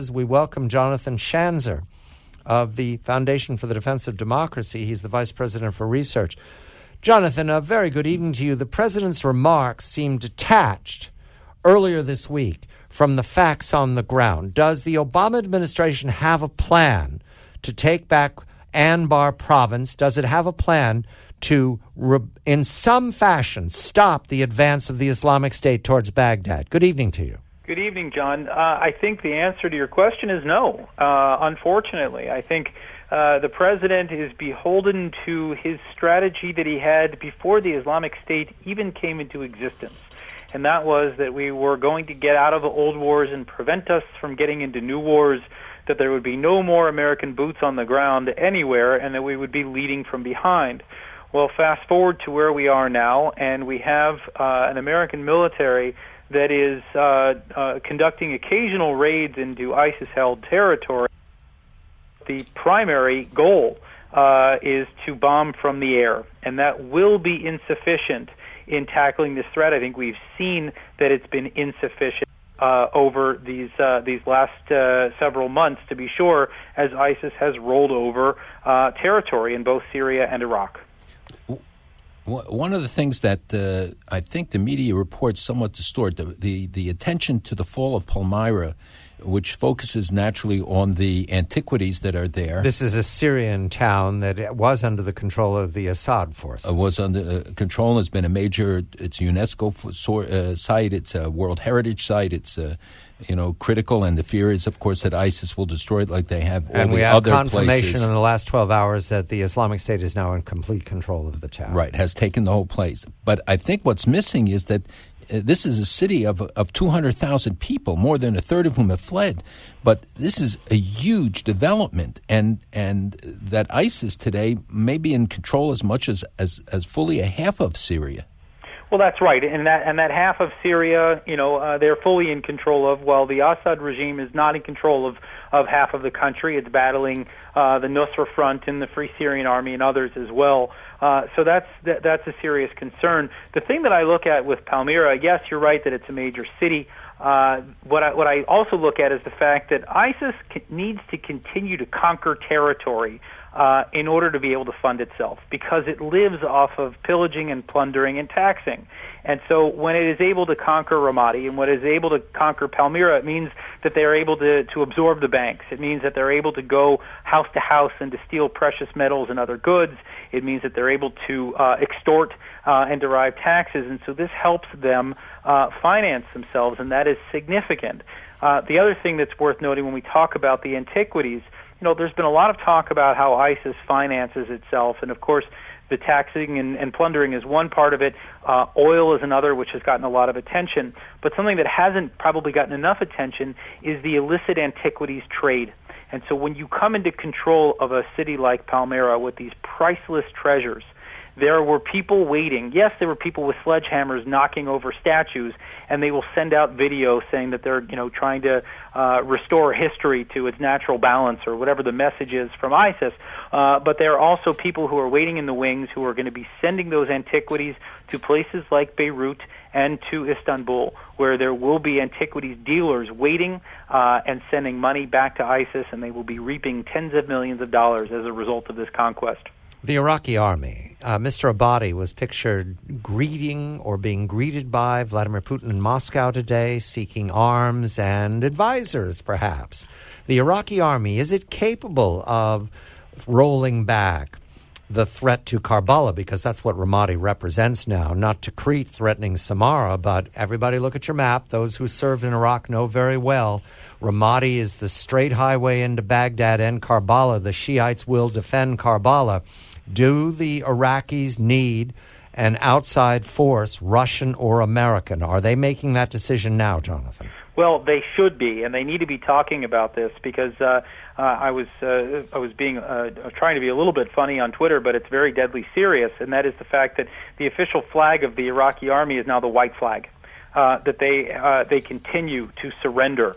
offices, we welcome Jonathan Schanzer of the Foundation for the Defense of Democracy. He's the Vice President for Research. Jonathan, a very good evening to you. The President's remarks seem detached earlier this week from the facts on the ground. Does the Obama administration have a plan to take back Anbar province? Does it have a plan to, in some fashion, stop the advance of the Islamic State towards Baghdad? Good evening to you. Good evening, John. I think the answer to your question is no. Unfortunately, I think the president is beholden to his strategy that he had before the Islamic State even came into existence. And that was that we were going to get out of the old wars and prevent us from getting into new wars, that there would be no more American boots on the ground anywhere, and that we would be leading from behind. Well, fast forward to where we are now, and we have an American military that is conducting occasional raids into ISIS-held territory. The primary goal is to bomb from the air, and that will be insufficient in tackling this threat. I think we've seen that it's been insufficient over these last several months, to be sure, as ISIS has rolled over territory in both Syria and Iraq. One of the things that I think the media reports somewhat distort, the attention to the fall of Palmyra, which focuses naturally on the antiquities that are there. This is a Syrian town that was under the control of the Assad forces. Was under control, has been a major, it's a UNESCO site, it's a World Heritage Site, it's critical, and the fear is, of course, that ISIS will destroy it like they have all the other places. And we have confirmation in the last 12 hours that the Islamic State is now in complete control of the town. Right, has taken the whole place. But I think what's missing is that this is a city of 200,000 people, more than a third of whom have fled. But this is a huge development, and that ISIS today may be in control as much as fully a half of Syria. Well, that's right, and that half of Syria, they're fully in control of. While the Assad regime is not in control of half of the country, it's battling the Nusra Front and the Free Syrian Army and others as well. So that's a serious concern. The thing that I look at with Palmyra, yes, you're right that it's a major city. What I also look at is the fact that ISIS needs to continue to conquer territory in order to be able to fund itself, because it lives off of pillaging and plundering and taxing. And so when it is able to conquer Ramadi and when it is able to conquer Palmyra, it means that they are able to absorb the banks. It means that they're able to go house to house and to steal precious metals and other goods. It means that they're able to extort and derive taxes. And so this helps them finance themselves, and that is significant. The other thing that's worth noting when we talk about the antiquities, there's been a lot of talk about how ISIS finances itself, and of course the taxing and plundering is one part of it. Oil is another, which has gotten a lot of attention. But something that hasn't probably gotten enough attention is the illicit antiquities trade. And so when you come into control of a city like Palmyra with these priceless treasures, there were people waiting. Yes, there were people with sledgehammers knocking over statues, and they will send out videos saying that they're, trying to restore history to its natural balance or whatever the message is from ISIS. But there are also people who are waiting in the wings who are going to be sending those antiquities to places like Beirut and to Istanbul, where there will be antiquities dealers waiting and sending money back to ISIS, and they will be reaping tens of millions of dollars as a result of this conquest. The Iraqi army, Mr. Abadi was pictured greeting or being greeted by Vladimir Putin in Moscow today, seeking arms and advisors, perhaps. The Iraqi army, is it capable of rolling back the threat to Karbala, because that's what Ramadi represents now, not Tikrit threatening Samarra, but everybody look at your map. Those who served in Iraq know very well Ramadi is the straight highway into Baghdad and Karbala. The Shiites will defend Karbala. Do the Iraqis need an outside force, Russian or American? Are they making that decision now, Jonathan? Well, they should be, and they need to be talking about this, because I was being trying to be a little bit funny on Twitter, but it's very deadly serious, and that is the fact that the official flag of the Iraqi army is now the white flag. That they continue to surrender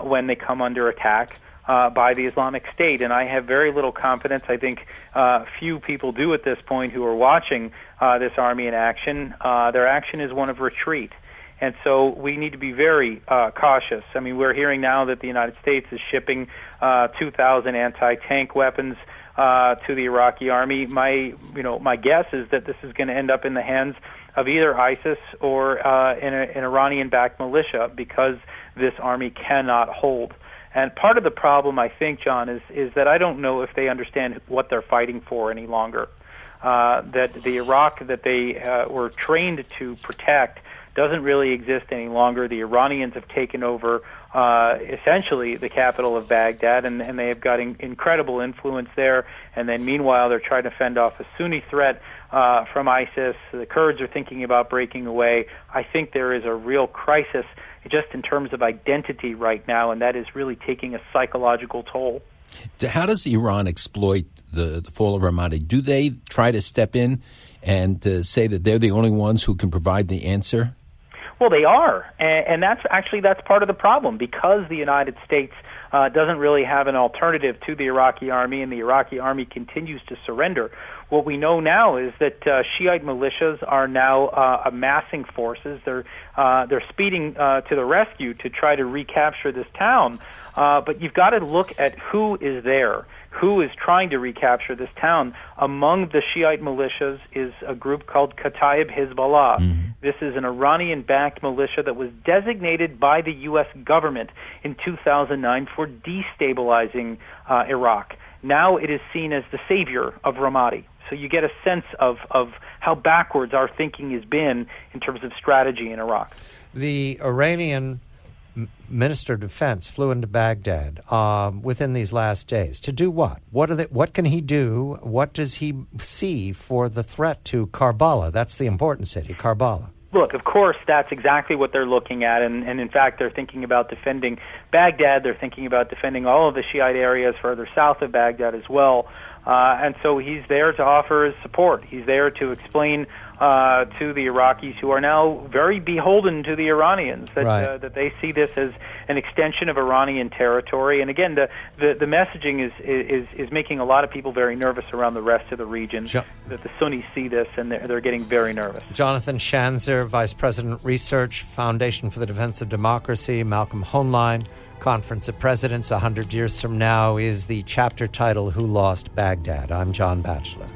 when they come under attack by the Islamic State, and I have very little confidence. I think few people do at this point who are watching this army in action. Their action is one of retreat. And so we need to be very cautious. I mean, we're hearing now that the United States is shipping 2,000 anti-tank weapons to the Iraqi army. My guess is that this is going to end up in the hands of either ISIS or an Iranian-backed militia, because this army cannot hold. And part of the problem, I think, John, is that I don't know if they understand what they're fighting for any longer. That the Iraq that they were trained to protect doesn't really exist any longer. The Iranians have taken over essentially the capital of Baghdad, and they have got incredible influence there. And then meanwhile, they're trying to fend off a Sunni threat from ISIS. The Kurds are thinking about breaking away. I think there is a real crisis just in terms of identity right now, and that is really taking a psychological toll. How does Iran exploit the fall of Ramadi? Do they try to step in and say that they're the only ones who can provide the answer? Well, they are, and that's part of the problem, because the United States doesn't really have an alternative to the Iraqi army, and the Iraqi army continues to surrender. What we know now is that Shiite militias are now amassing forces. They're speeding to the rescue to try to recapture this town. But you've got to look at who is there, who is trying to recapture this town. Among the Shiite militias is a group called Kataib Hezbollah. Mm-hmm. This is an Iranian-backed militia that was designated by the U.S. government in 2009 for destabilizing Iraq. Now it is seen as the savior of Ramadi. So you get a sense of how backwards our thinking has been in terms of strategy in Iraq. The Iranian Minister of Defense flew into Baghdad within these last days to do what? What can he do? What does he see for the threat to Karbala? That's the important city, Karbala. Look, of course, that's exactly what they're looking at, and in fact, they're thinking about defending Baghdad. They're thinking about defending all of the Shiite areas further south of Baghdad as well. And so he's there to offer his support. He's there to explain to the Iraqis, who are now very beholden to the Iranians, that that they see this as an extension of Iranian territory. And again, the messaging is making a lot of people very nervous around the rest of the region. That the Sunnis see this, and they're getting very nervous. Jonathan Schanzer, Vice President, Research, Foundation for the Defense of Democracy. Malcolm Hoenlein, Conference of Presidents 100 Years From Now is the chapter title, Who Lost Baghdad? I'm John Batchelor.